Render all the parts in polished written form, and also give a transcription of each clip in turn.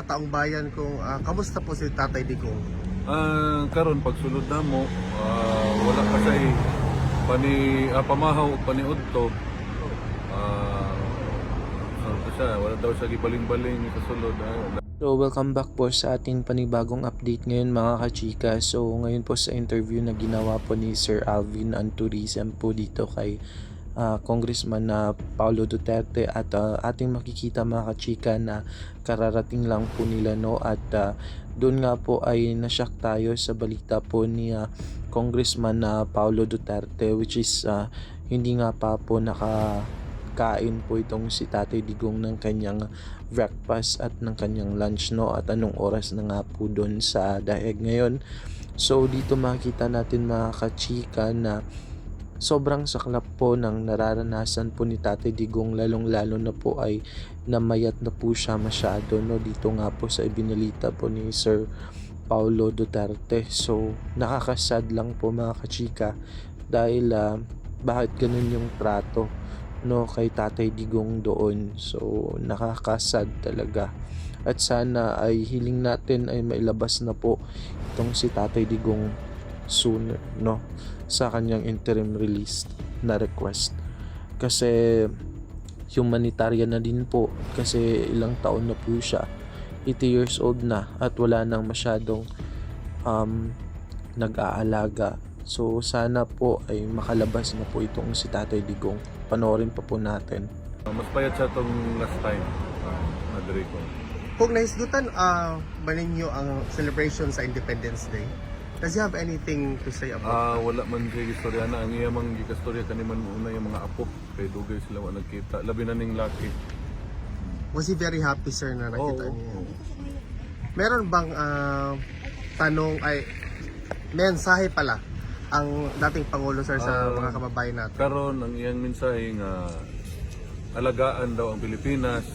Taong bayan kung kamusta po si Tatay Digong? Karon pagsulod na mo, wala pa say pamahaw o paniudto. Wala daw siya gibaling-baling sa sulod. So welcome back po sa ating panibagong update ngayon mga kachika. So ngayon po sa interview na ginawa po ni Sir Alvin Anturizem po dito kay Congressman na Paulo Duterte at ating makikita mga kachika na kararating lang po nila no at doon nga po ay nashock tayo sa balita po ni Congressman na Paulo Duterte which is hindi nga pa po kain po itong si Tatay Digong ng kanyang breakfast at ng kanyang lunch no at anong oras na nga po doon sa daig ngayon. So dito makita natin mga kachika na sobrang saklap po ng nararanasan po ni Tatay Digong lalong-lalo na po ay namayat na po siya masyado no dito nga po sa ibinalita po ni Sir Paulo Duterte. So nakakasad lang po mga kachika dahil bakit ganun yung trato no kay Tatay Digong doon. So nakakasad talaga at sana ay hiling natin ay mailabas na po itong si Tatay Digong sooner no sa kanyang interim release na request kasi humanitarian na din po kasi ilang taon na po siya, 80 years old na at wala nang masyadong nag-aalaga. So sana po ay makalabas na po itong si Tatay Digong. Panoorin pa po natin. Mas payat siya itong last time, Madrico. Kung nahisgutan ba ninyo ang celebration sa Independence Day, does he have anything to say about Wala man siya istorya na. Ang iya mang gikastorya kaniman una yung mga apo. Kay dugay sila wa nagkita. Labi na ning laki. Was he very happy sir na nakita niyo? Oo. Meron bang tanong ay mensahe pala ang dating Pangulo sir sa mga kababayan natin? Karon ang iyang mensahe nga alagaan daw ang Pilipinas,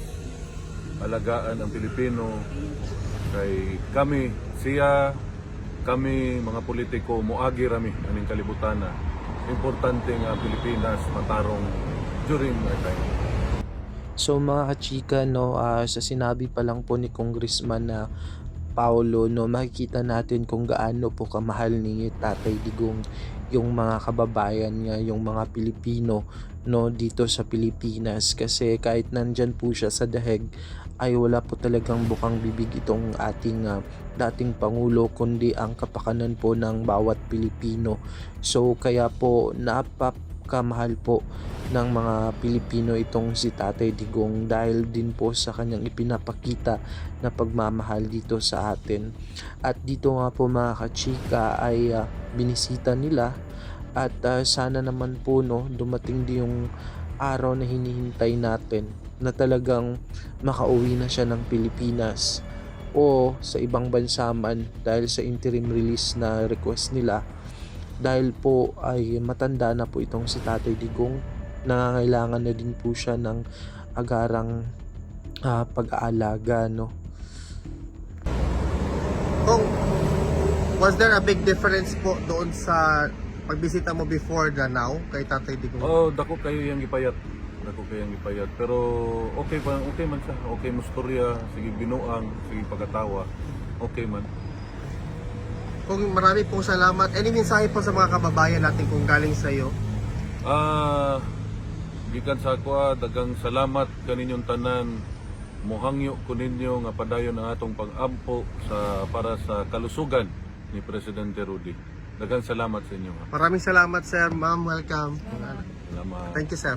alagaan ang Pilipino, kay kami mga politiko moagi rami aning kalibutan na importante nga Pilipinas matarong during our time. So mga kachika no sa sinabi pa lang po ni Congressman na Paulo no makikita natin kung gaano po kamahal ni Tatay Digong yung mga kababayan niya, yung mga Pilipino no dito sa Pilipinas kasi kahit nandyan po siya sa daheg ay wala po talagang bukang bibig itong ating dating Pangulo kundi ang kapakanan po ng bawat Pilipino. So kaya po napakamahal po ng mga Pilipino itong si Tatay Digong dahil din po sa kanyang ipinapakita na pagmamahal dito sa atin. At dito nga po mga kachika ay binisita nila at sana naman po no dumating din yung araw na hinihintay natin na talagang makauwi na siya ng Pilipinas o sa ibang bansa man dahil sa interim release na request nila dahil po ay matanda na po itong si Tatay Digong. Nangangailangan na din po siya ng agarang pag-aalaga no. Kung was there a big difference po doon sa pagbisita mo before the now kay Tatay Digong? Dako kayo yang gipayat. Pero okay man siya. Okay mo storya, sige binuang, sige pagkatawa. Okay man. Kung marami pong salamat. Any mensahe po sa mga kababayan natin kung galing sa iyo? Gikan sa ako dagang salamat kaninyong tanan. Mohangyo ko ninyo nga padayon ang atong pag-ampo para sa kalusugan ni Presidente Rudy. Dagang salamat sa inyo. Maraming salamat sir, ma'am, welcome. Salamat. Thank you sir.